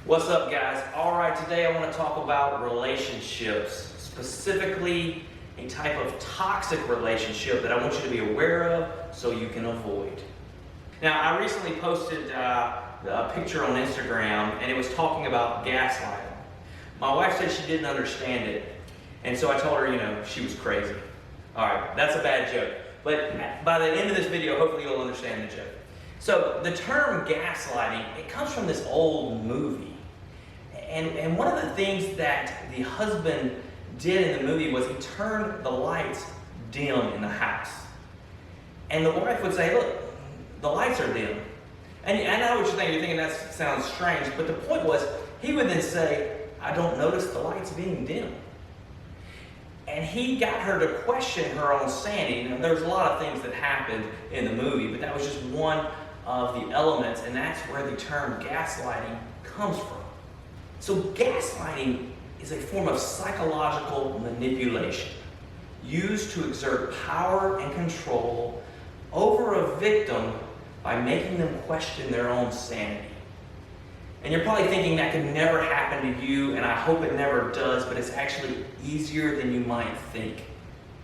What's up, guys? All right, today I want to talk about relationships, specifically a type of toxic relationship that I want you to be aware of so you can avoid. Now, I recently posted a picture on Instagram, and it was talking about gaslighting. My wife said she didn't understand it, and so I told her, she was crazy. All right, that's a bad joke. But by the end of this video, hopefully you'll understand the joke. So the term gaslighting, it comes from this old movie. And one of the things that the husband did in the movie was he turned the lights dim in the house. And the wife would say, look, the lights are dim. And I know what you're thinking. You're thinking that sounds strange. But the point was, he would then say, I don't notice the lights being dim. And he got her to question her own sanity. Now, there's a lot of things that happened in the movie, but that was just one of the elements, and that's where the term gaslighting comes from. So gaslighting is a form of psychological manipulation used to exert power and control over a victim by making them question their own sanity. And you're probably thinking that could never happen to you, and I hope it never does, but it's actually easier than you might think.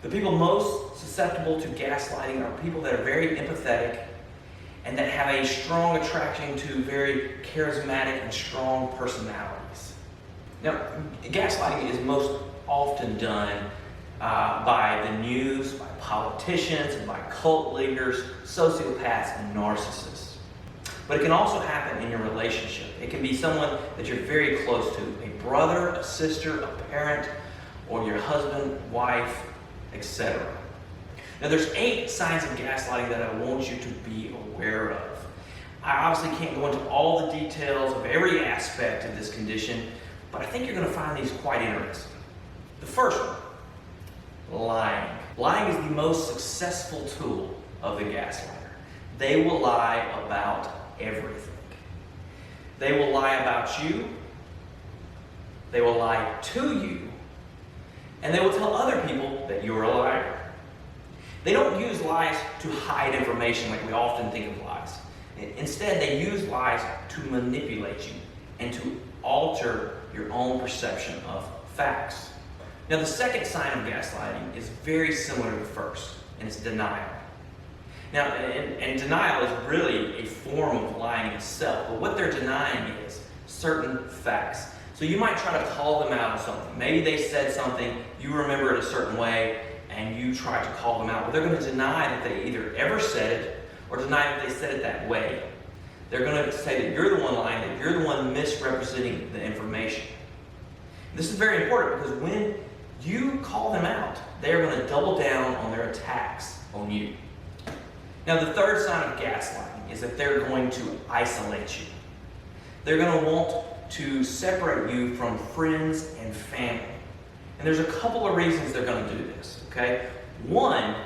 The people most susceptible to gaslighting are people that are very empathetic and that have a strong attraction to very charismatic and strong personalities. Now, gaslighting is most often done by the news, by politicians, and by cult leaders, sociopaths, and narcissists. But it can also happen in your relationship. It can be someone that you're very close to, a brother, a sister, a parent, or your husband, wife, etc. Now, there's 8 signs of gaslighting that I want you to be aware of. I obviously can't go into all the details of every aspect of this condition, but I think you're going to find these quite interesting. The first one, lying. Lying is the most successful tool of the gaslighter. They will lie about everything. They will lie about you, they will lie to you, and they will tell other people that you're a liar. They don't use lies to hide information like we often think of lies. Instead, they use lies to manipulate you and to alter your own perception of facts. Now, the second sign of gaslighting is very similar to the first, and it's denial. Now, and denial is really a form of lying itself, but what they're denying is certain facts. So you might try to call them out on something. Maybe they said something, you remember it a certain way, and you try to call them out. But they're going to deny that they either ever said it or deny that they said it that way. They're going to say that you're the one lying, that you're the one misrepresenting the information. This is very important because when you call them out, they're going to double down on their attacks on you. Now, the third sign of gaslighting is that they're going to isolate you. They're going to want to separate you from friends and family. And there's a couple of reasons they're going to do this, okay? One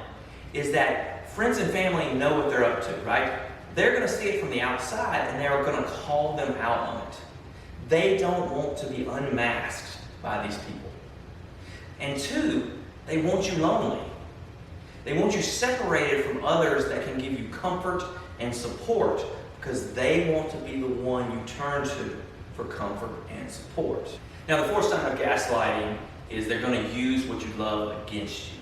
is that friends and family know what they're up to, right? They're going to see it from the outside, and they're going to call them out on it. They don't want to be unmasked by these people. And 2, they want you lonely. They want you separated from others that can give you comfort and support because they want to be the one you turn to for comfort and support. Now, the fourth sign of gaslighting is they're going to use what you love against you.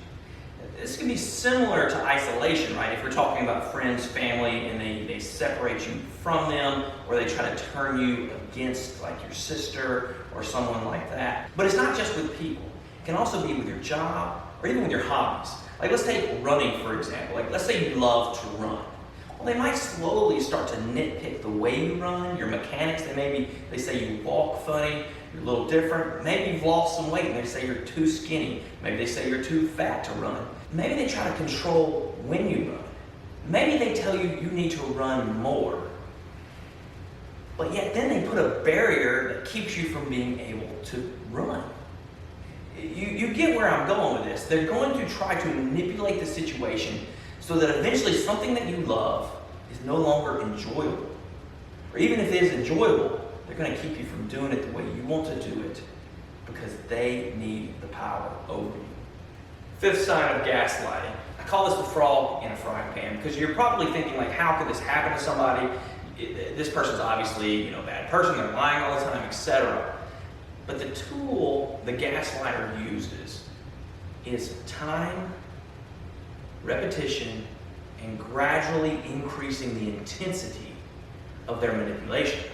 This can be similar to isolation, right? If you're talking about friends, family, and they separate you from them, or they try to turn you against like your sister or someone like that. But it's not just with people. It can also be with your job or even with your hobbies. Like let's take running, for example. Like let's say you love to run. Well, they might slowly start to nitpick the way you run, your mechanics. They say you walk funny, you're a little different. Maybe you've lost some weight and they say you're too skinny. Maybe they say you're too fat to run. Maybe they try to control when you run. Maybe they tell you you need to run more. But yet then they put a barrier that keeps you from being able to run. You get where I'm going with this. They're going to try to manipulate the situation so that eventually something that you love is no longer enjoyable. Or even if it is enjoyable, they're going to keep you from doing it the way you want to do it because they need the power over you. Fifth sign of gaslighting. I call this the frog in a frying pan because you're probably thinking like, how could this happen to somebody? This person's obviously, bad bad person, they're lying all the time, etc. But the tool the gaslighter uses is time, repetition, and gradually increasing the intensity of their manipulation.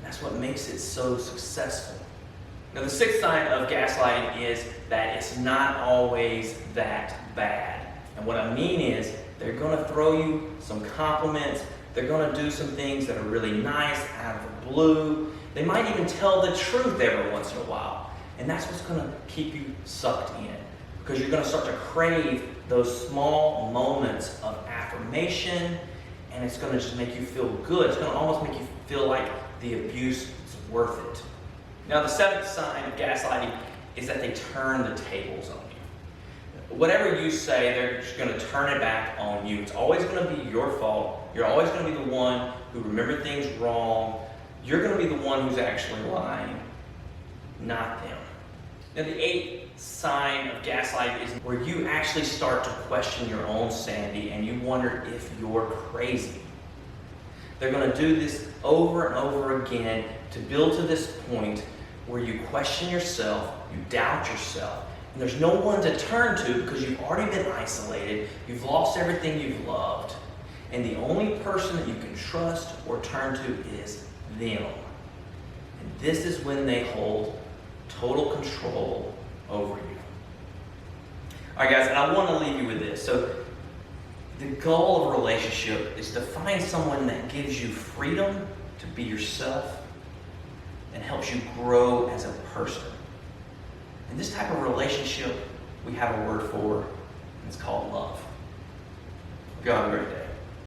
That's what makes it so successful. Now, the sixth sign of gaslighting is that it's not always that bad. And what I mean is, they're going to throw you some compliments. They're going to do some things that are really nice out of the blue. They might even tell the truth every once in a while. And that's what's going to keep you sucked in. Because you're going to start to crave those small moments of affirmation, and it's going to just make you feel good. It's going to almost make you feel like the abuse is worth it. Now, the seventh sign of gaslighting is that they turn the tables on you. Whatever you say, they're just going to turn it back on you. It's always going to be your fault. You're always going to be the one who remembered things wrong. You're going to be the one who's actually lying, not them. Now, the eighth sign of gaslighting is where you actually start to question your own sanity and you wonder if you're crazy. They're going to do this over and over again to build to this point where you question yourself, you doubt yourself, and there's no one to turn to because you've already been isolated, you've lost everything you've loved, and the only person that you can trust or turn to is them. And this is when they hold total control over you. All right, guys, and I want to leave you with this. So the goal of a relationship is to find someone that gives you freedom to be yourself and helps you grow as a person. And this type of relationship, we have a word for, and it's called love. Hope you all have a great day.